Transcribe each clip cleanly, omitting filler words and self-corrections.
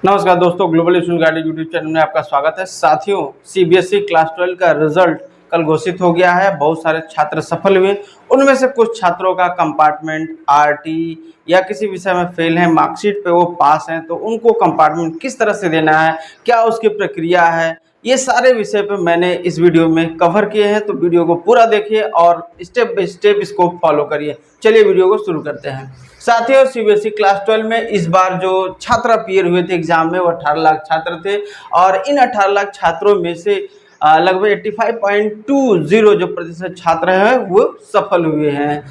नमस्कार दोस्तों, global student guide YouTube channel में आपका स्वागत है। साथियों, सीबीएसई क्लास 12 का रिजल्ट कल घोषित हो गया है। बहुत सारे छात्र सफल हुए। उनमें से कुछ छात्रों का कंपार्टमेंट आरटी या किसी विषय में फेल है, मार्कशीट पे वो पास हैं, तो उनको कंपार्टमेंट किस तरह से देना है, क्या उसकी प्रक्रिया है, ये सारे विषय पे मैंने इस वीडियो में कवर किए हैं। तो वीडियो को पूरा देखिए और स्टेप बाय स्टेप इसको फॉलो करिए। चलिए वीडियो को शुरू करते हैं। साथियों, सीबीएसई क्लास 12 में इस बार जो छात्र अपीयर हुए थे एग्जाम में वो 18 लाख छात्र थे और इन 18 लाख छात्रों में से लगभग 85.20 जो प्रतिशत छात्र हैं वो सफल हुए हैं।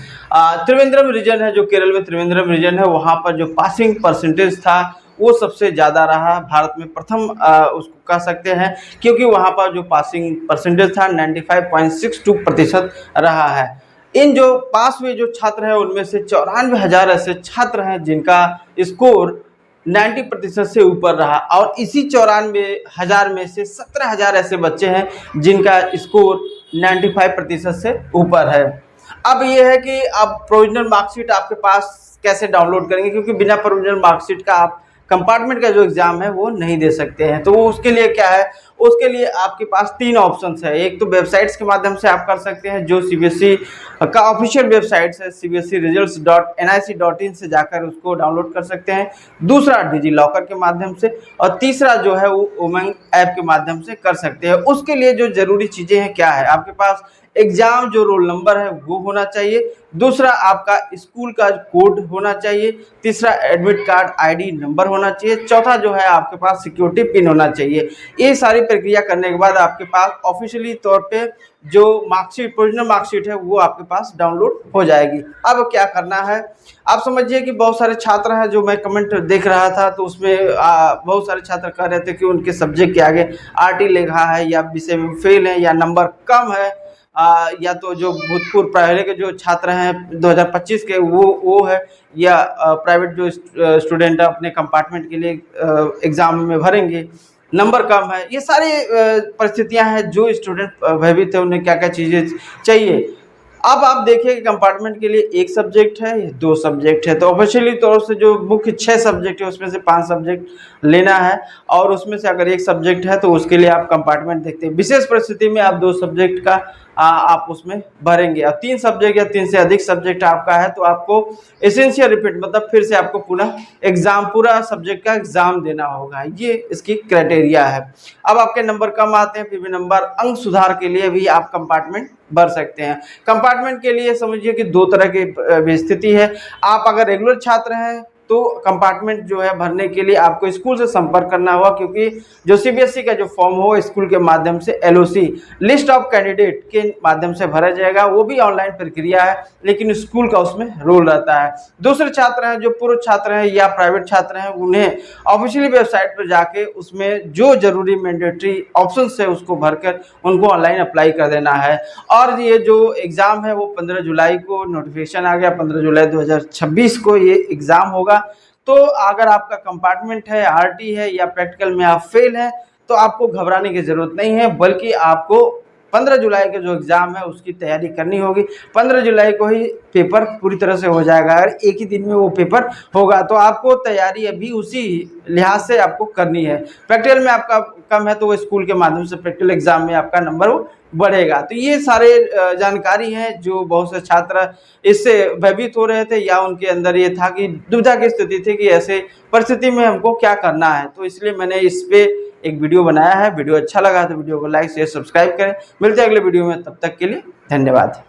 त्रिवेंद्रम रीजन है, जो केरल में त्रिवेंद्रम रीजन है, वहाँ पर जो पासिंग परसेंटेज था वो सबसे ज़्यादा रहा। भारत में प्रथम उसको कह सकते हैं, क्योंकि वहाँ पर जो पासिंग परसेंटेज था 95.62% रहा है। इन जो पास हुए जो छात्र हैं उनमें से 94,000 ऐसे छात्र हैं जिनका स्कोर 90% से ऊपर रहा और इसी 94,000 में से 17,000 ऐसे बच्चे हैं जिनका स्कोर 95% से ऊपर है। अब ये है कि अब प्रोविजनल मार्कशीट आपके पास कैसे डाउनलोड करेंगे, क्योंकि बिना प्रोविजनल मार्कशीट का आप कंपार्टमेंट का जो एग्जाम है वो नहीं दे सकते हैं। तो उसके लिए क्या है, उसके लिए आपके पास 3 ऑप्शंस है। एक तो वेबसाइट्स के माध्यम से आप कर सकते हैं, जो सीबीएसई का ऑफिशियल वेबसाइट है cbserisults.nic.in से जाकर उसको डाउनलोड कर सकते हैं। दूसरा डिजी लॉकर के माध्यम से और तीसरा जो है वो उमंग ऐप के माध्यम से कर सकते हैं। उसके लिए जो जरूरी चीज़ें हैं क्या है, आपके पास एग्जाम जो रोल नंबर है वो होना चाहिए, दूसरा आपका स्कूल का कोड होना चाहिए, तीसरा एडमिट कार्ड आईडी नंबर होना चाहिए, चौथा जो है आपके पास सिक्योरिटी पिन होना चाहिए। ये सारी प्रक्रिया करने के बाद आपके पास ऑफिशियली तौर पे जो मार्कशीट प्रोविजनल मार्कशीट है वो आपके पास डाउनलोड हो जाएगी। अब क्या करना है, आप समझिए कि बहुत सारे छात्र हैं, जो मैं कमेंट देख रहा था तो उसमें बहुत सारे छात्र कह रहे थे कि उनके सब्जेक्ट के आगे आरटी लिखा है या विषय में फेल है या नंबर कम है, या तो जो भूतपूर्व पहले के जो छात्र हैं 2025 के वो है, या प्राइवेट जो स्टूडेंट अपने कंपार्टमेंट के लिए एग्ज़ाम में भरेंगे, नंबर कम है। ये सारी परिस्थितियां हैं। जो स्टूडेंट भयभीत है उन्हें क्या क्या चीज़ें चाहिए। अब आप देखिए कि कंपार्टमेंट के लिए 1 सब्जेक्ट है, 2 सब्जेक्ट है, तो ऑफिशियली तौर से जो मुख्य 6 सब्जेक्ट है उसमें से 5 सब्जेक्ट लेना है और उसमें से अगर 1 सब्जेक्ट है तो उसके लिए आप कंपार्टमेंट देखते हैं। विशेष परिस्थिति में आप 2 सब्जेक्ट का आप उसमें भरेंगे और 3 सब्जेक्ट या 3 से अधिक सब्जेक्ट आपका है तो आपको एसेंशियल रिपीट मतलब फिर से आपको पुनः एग्जाम पूरा सब्जेक्ट का एग्जाम देना होगा। ये इसकी क्राइटेरिया है। अब आपके नंबर कम आते हैं, फिर भी नंबर अंक सुधार के लिए भी आप कंपार्टमेंट भर सकते हैं। कंपार्टमेंट के लिए समझिए कि 2 तरह की स्थिति है। आप अगर रेगुलर छात्र हैं तो कंपार्टमेंट जो है भरने के लिए आपको स्कूल से संपर्क करना होगा, क्योंकि जो सीबीएसई का जो फॉर्म हो स्कूल के माध्यम से एलओसी लिस्ट ऑफ कैंडिडेट के माध्यम से भरा जाएगा। वो भी ऑनलाइन प्रक्रिया है लेकिन स्कूल का उसमें रोल रहता है। दूसरे छात्र हैं जो पूर्व छात्र हैं या प्राइवेट छात्र हैं, उन्हें ऑफिशियली वेबसाइट पर जाके उसमें जो जरूरी मैंडेटरी ऑप्शन है उसको भरकर उनको ऑनलाइन अप्लाई कर देना है। और ये जो एग्ज़ाम है वो 15 जुलाई को नोटिफिकेशन आ गया, 15 जुलाई 2026 को ये एग्ज़ाम होगा। तो अगर आपका कंपार्टमेंट है, आरटी है या प्रैक्टिकल में आप फेल हैं तो आपको घबराने की ज़रूरत नहीं है, बल्कि आपको 15 जुलाई का जो एग्ज़ाम है उसकी तैयारी करनी होगी। 15 जुलाई को ही पेपर पूरी तरह से हो जाएगा। अगर एक ही दिन में वो पेपर होगा तो आपको तैयारी अभी उसी लिहाज से आपको करनी है। प्रैक्टिकल में आपका कम है तो वो स्कूल के माध्यम से प्रैक्टिकल एग्ज़ाम में आपका नंबर बढ़ेगा। तो ये सारे जानकारी हैं जो बहुत से छात्र इससे भयभीत हो रहे थे या उनके अंदर ये था कि दुविधा की स्थिति थी कि ऐसे परिस्थिति में हमको क्या करना है। तो इसलिए मैंने इस पे एक वीडियो बनाया है। वीडियो अच्छा लगा तो वीडियो को लाइक शेयर सब्सक्राइब करें। मिलते हैं अगले वीडियो में, तब तक के लिए धन्यवाद।